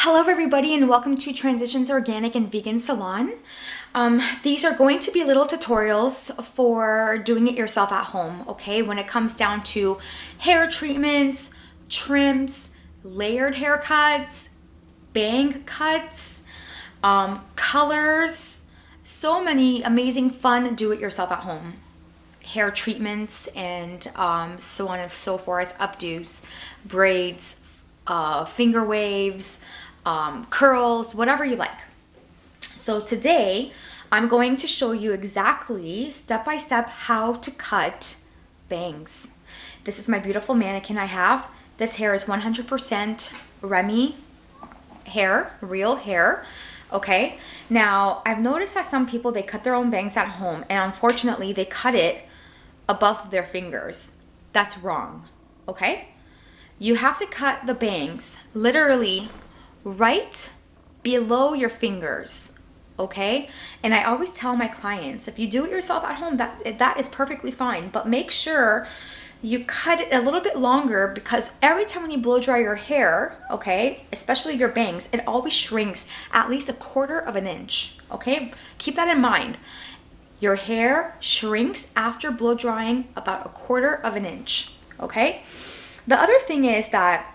Hello everybody and welcome to Transitions Organic and Vegan Salon. These are going to be little tutorials for doing it yourself at home, okay? When it comes down to hair treatments, trims, layered haircuts, bang cuts, colors, so many amazing fun do-it-yourself at home hair treatments and so on and so forth, updos, braids, finger waves, curls, whatever you like. So today I'm going to show you exactly step by step how to cut bangs. This is my beautiful mannequin I have. This hair is 100% Remy hair, real hair. Okay, now I've noticed that some people, they cut their own bangs at home and unfortunately they cut it above their fingers. That's wrong, okay? You have to cut the bangs literally right below your fingers, okay? And I always tell my clients, if you do it yourself at home, that is perfectly fine, but make sure you cut it a little bit longer because every time when you blow dry your hair, okay, especially your bangs, it always shrinks at least 1/4 of an inch, okay? Keep that in mind. Your hair shrinks after blow drying about 1/4 of an inch, okay? The other thing is that,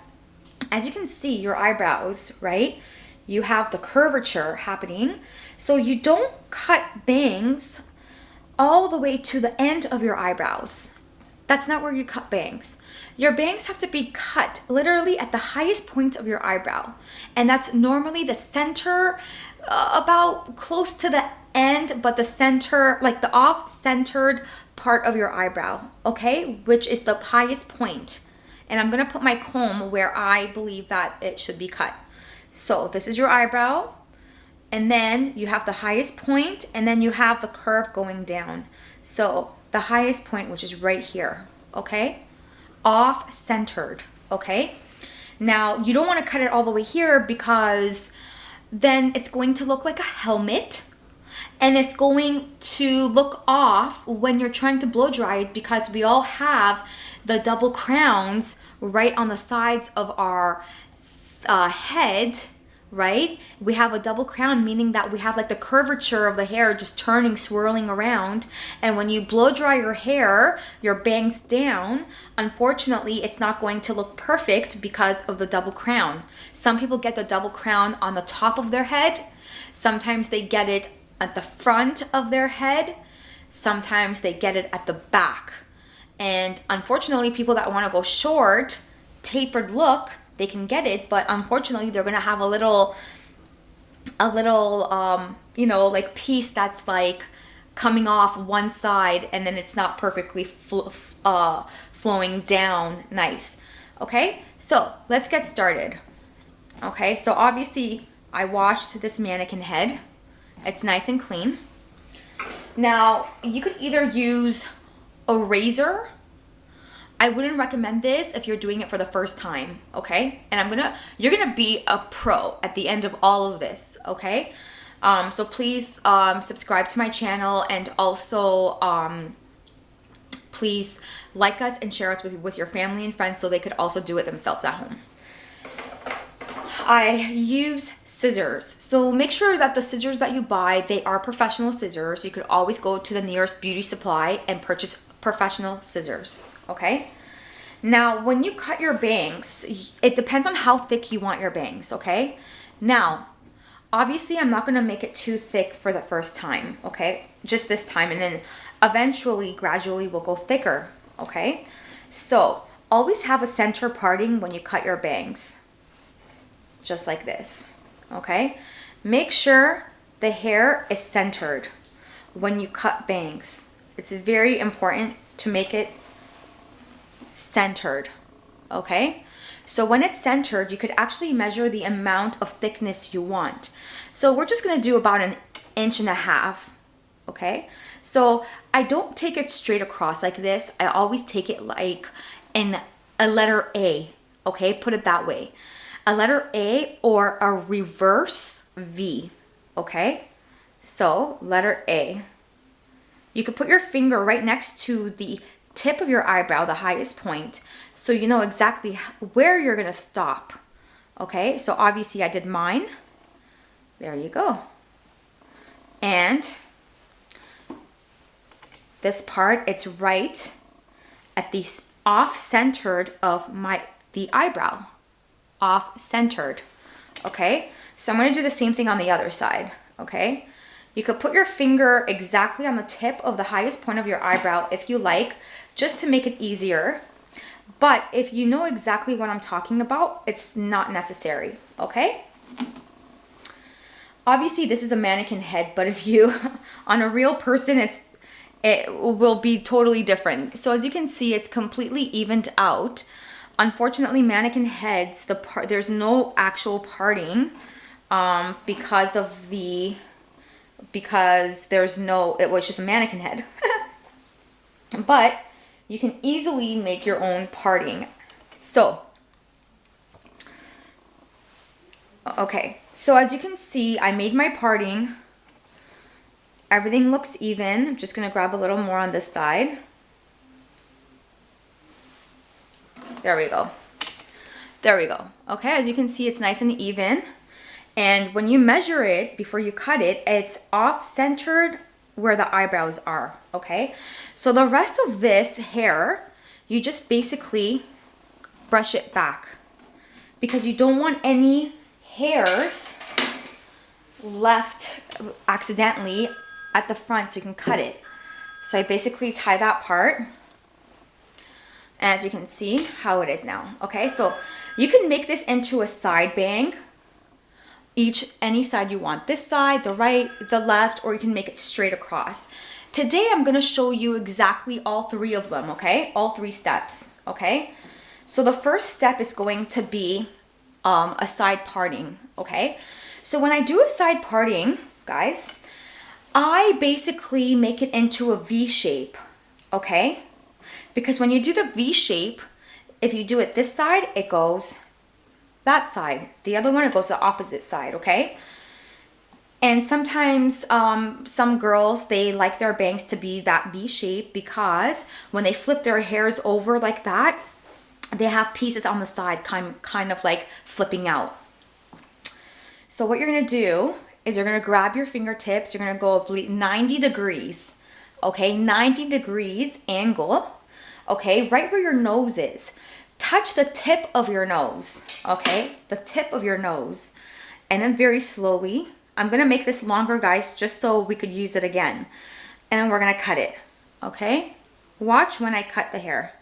as you can see, your eyebrows, right? You have the curvature happening. So you don't cut bangs all the way to the end of your eyebrows. That's not where you cut bangs. Your bangs have to be cut literally at the highest point of your eyebrow. And that's normally the center, about close to the end, but the center, like the off-centered part of your eyebrow, okay? Which is the highest point. And I'm gonna put my comb where I believe that it should be cut. So this is your eyebrow, and then you have the highest point, and then you have the curve going down. So the highest point, which is right here, okay? Off-centered, okay? Now, you don't wanna cut it all the way here because then it's going to look like a helmet, and it's going to look off when you're trying to blow dry it because we all have the double crowns right on the sides of our head, right? We have a double crown, meaning that we have like the curvature of the hair just turning, swirling around. And when you blow dry your hair, your bangs down, unfortunately, it's not going to look perfect because of the double crown. Some people get the double crown on the top of their head. Sometimes they get it at the front of their head. Sometimes they get it at the back. And unfortunately, people that want to go short, tapered look, they can get it, but unfortunately, they're gonna have a little, you know, like piece that's like coming off one side, and then it's not perfectly flowing down nice. Okay, so let's get started. Okay, so obviously, I washed this mannequin head. It's nice and clean. Now, you could either use a razor. I wouldn't recommend this if you're doing it for the first time, okay? And you're gonna be a pro at the end of all of this, okay? So please subscribe to my channel, and also please like us and share us with your family and friends so they could also do it themselves at home. I use scissors. So make sure that the scissors that you buy, they are professional scissors. You could always go to the nearest beauty supply and purchase professional scissors, okay? Now, when you cut your bangs, it depends on how thick you want your bangs, okay? Now, obviously, I'm not gonna make it too thick for the first time, okay? Just this time, and then eventually, gradually, we'll go thicker, okay? So, always have a center parting when you cut your bangs. Just like this, okay? Make sure the hair is centered when you cut bangs. It's very important to make it centered, okay? So when it's centered, you could actually measure the amount of thickness you want. So we're just gonna do about 1.5 inches, okay? So I don't take it straight across like this. I always take it like in a letter A, okay? Put it that way. A letter A or a reverse V, okay? So letter A. You could put your finger right next to the tip of your eyebrow, the highest point, so you know exactly where you're gonna stop, Okay, so obviously I did mine. There you go. And this part, it's right at the off-centered of the eyebrow. Off-centered. Okay, so I'm going to do the same thing on the other side. Okay, you could put your finger exactly on the tip of the highest point of your eyebrow if you like, just to make it easier. But if you know exactly what I'm talking about, it's not necessary. Okay, obviously this is a mannequin head, but if you on a real person, it will be totally different. So as you can see, it's completely evened out. Unfortunately, mannequin heads, there's no actual parting because it was just a mannequin head. But you can easily make your own parting. So, okay, so as you can see, I made my parting. Everything looks even. I'm just gonna grab a little more on this side. There we go. There we go. Okay, as you can see, it's nice and even. And when you measure it before you cut it, it's off-centered where the eyebrows are, okay? So the rest of this hair, you just basically brush it back because you don't want any hairs left accidentally at the front so you can cut it. So I basically tie that part. As you can see how it is now, okay? So you can make this into a side bang, any side you want. This side, the right, the left, or you can make it straight across. Today I'm gonna show you exactly all three of them, okay? All three steps, okay? So the first step is going to be a side parting, okay? So when I do a side parting, guys, I basically make it into a V shape, okay? Because when you do the V shape, if you do it this side, it goes that side. The other one, it goes the opposite side, okay? And sometimes some girls, they like their bangs to be that V shape because when they flip their hairs over like that, they have pieces on the side kind of like flipping out. So what you're gonna do is you're gonna grab your fingertips, you're gonna go 90 degrees, okay? 90 degrees angle, okay? Right where your nose is. Touch the tip of your nose, okay? The tip of your nose. And then very slowly, I'm gonna make this longer, guys, just so we could use it again. And then we're gonna cut it, okay? Watch when I cut the hair.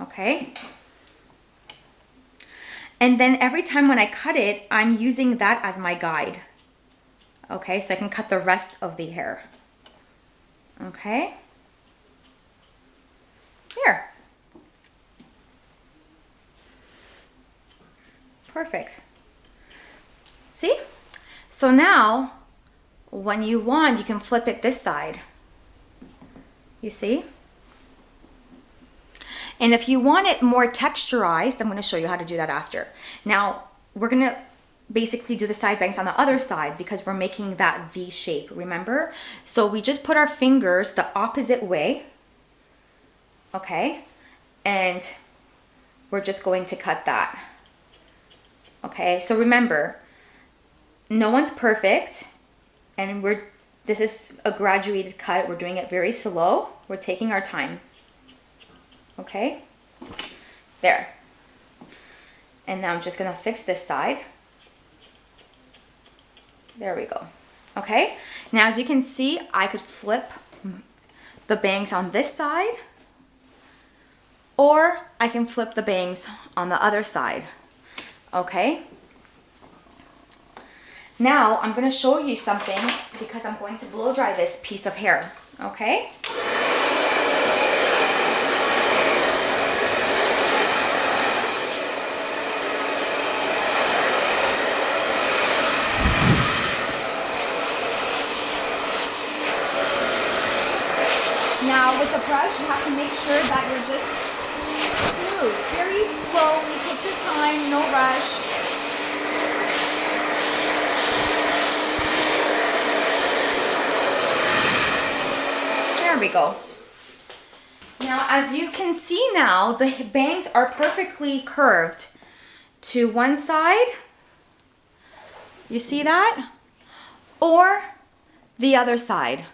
Okay? And then every time when I cut it, I'm using that as my guide. Okay, so I can cut the rest of the hair. Okay? Here. Perfect. See? So now, when you want, you can flip it this side. You see? And if you want it more texturized, I'm going to show you how to do that after. Now, we're going to basically do the side bangs on the other side because we're making that V shape, remember? So we just put our fingers the opposite way, okay? And we're just going to cut that, okay? So remember, no one's perfect, and this is a graduated cut. We're doing it very slow. We're taking our time. Okay, there. And now I'm just gonna fix this side. There we go. Okay, now as you can see, I could flip the bangs on this side, or I can flip the bangs on the other side. Okay, now I'm gonna show you something because I'm going to blow dry this piece of hair. Okay. Now with the brush, you have to make sure that you're just smooth. Very slowly, take your time, no rush. There we go. Now as you can see now, the bangs are perfectly curved to one side. You see that? Or the other side.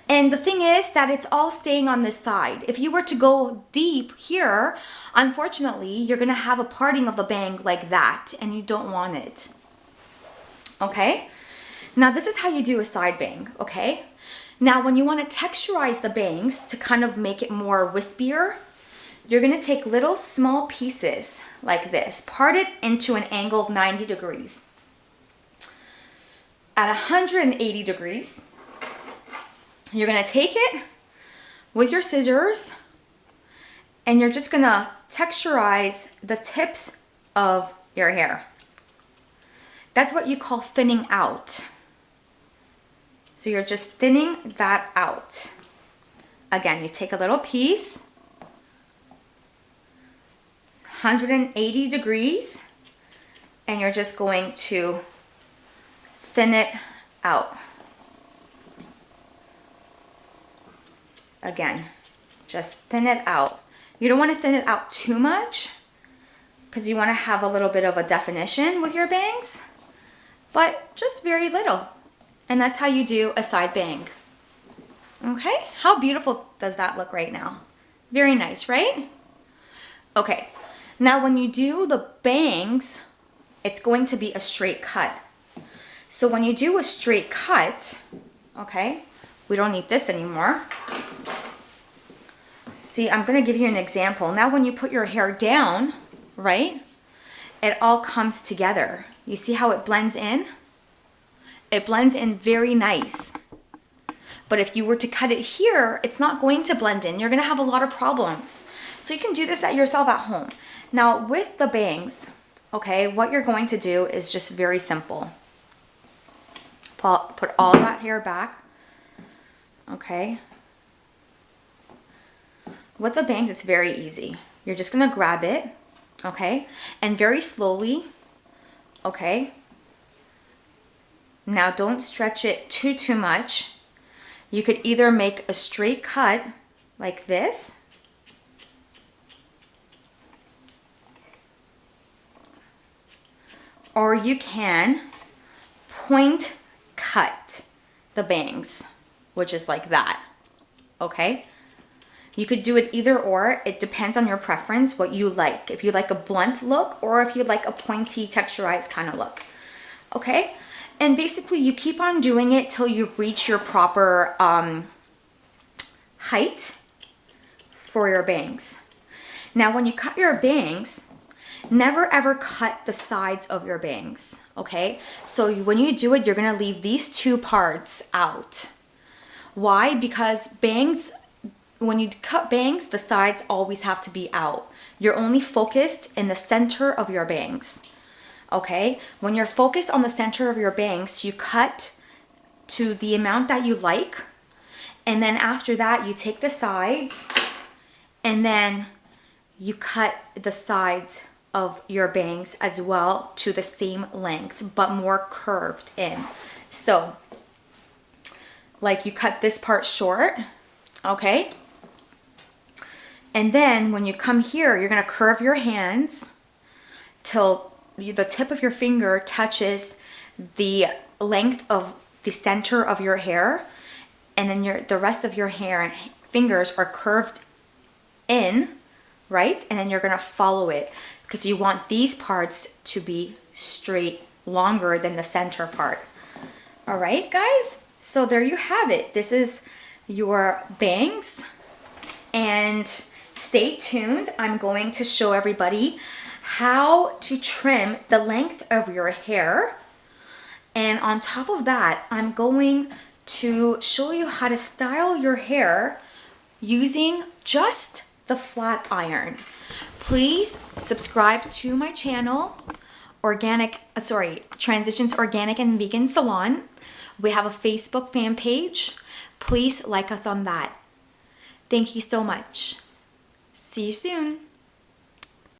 And the thing is that it's all staying on this side. If you were to go deep here, unfortunately, you're gonna have a parting of the bang like that, and you don't want it. Okay? Now this is how you do a side bang, okay? Now when you wanna texturize the bangs to kind of make it more wispier, you're gonna take little small pieces like this, part it into an angle of 90 degrees. At 180 degrees, you're gonna take it with your scissors and you're just gonna texturize the tips of your hair. That's what you call thinning out. So you're just thinning that out. Again, you take a little piece, 180 degrees, and you're just going to thin it out. Again, just thin it out. You don't want to thin it out too much because you want to have a little bit of a definition with your bangs, but just very little. And that's how you do a side bang. Okay, how beautiful does that look right now? Very nice, right? Okay, now when you do the bangs, it's going to be a straight cut. So when you do a straight cut, okay, we don't need this anymore. See, I'm gonna give you an example. Now when you put your hair down, right, it all comes together. You see how it blends in? It blends in very nice. But if you were to cut it here, it's not going to blend in. You're gonna have a lot of problems. So you can do this yourself at home. Now with the bangs, okay, what you're going to do is just very simple. Put all that hair back, okay? With the bangs, it's very easy. You're just gonna grab it, okay? And very slowly, okay? Now don't stretch it too much. You could either make a straight cut like this, or you can point cut the bangs, which is like that, okay? You could do it either or. It depends on your preference, what you like. If you like a blunt look or if you like a pointy, texturized kind of look, okay? And basically you keep on doing it till you reach your proper height for your bangs. Now when you cut your bangs, never ever cut the sides of your bangs, okay? So when you do it, you're gonna leave these two parts out. Why? Because bangs, when you cut bangs, the sides always have to be out. You're only focused in the center of your bangs, okay? When you're focused on the center of your bangs, you cut to the amount that you like, and then after that, you take the sides, and then you cut the sides of your bangs as well to the same length, but more curved in. So, like you cut this part short, okay? And then when you come here, you're gonna curve your hands till the tip of your finger touches the length of the center of your hair, and then the rest of your hair and fingers are curved in, right? And then you're gonna follow it because you want these parts to be straight, longer than the center part. All right, guys? So there you have it. This is your bangs, and stay tuned. I'm going to show everybody how to trim the length of your hair. And on top of that, I'm going to show you how to style your hair using just the flat iron. Please subscribe to my channel, Transitions Organic and Vegan Salon. We have a Facebook fan page. Please like us on that. Thank you so much. See you soon.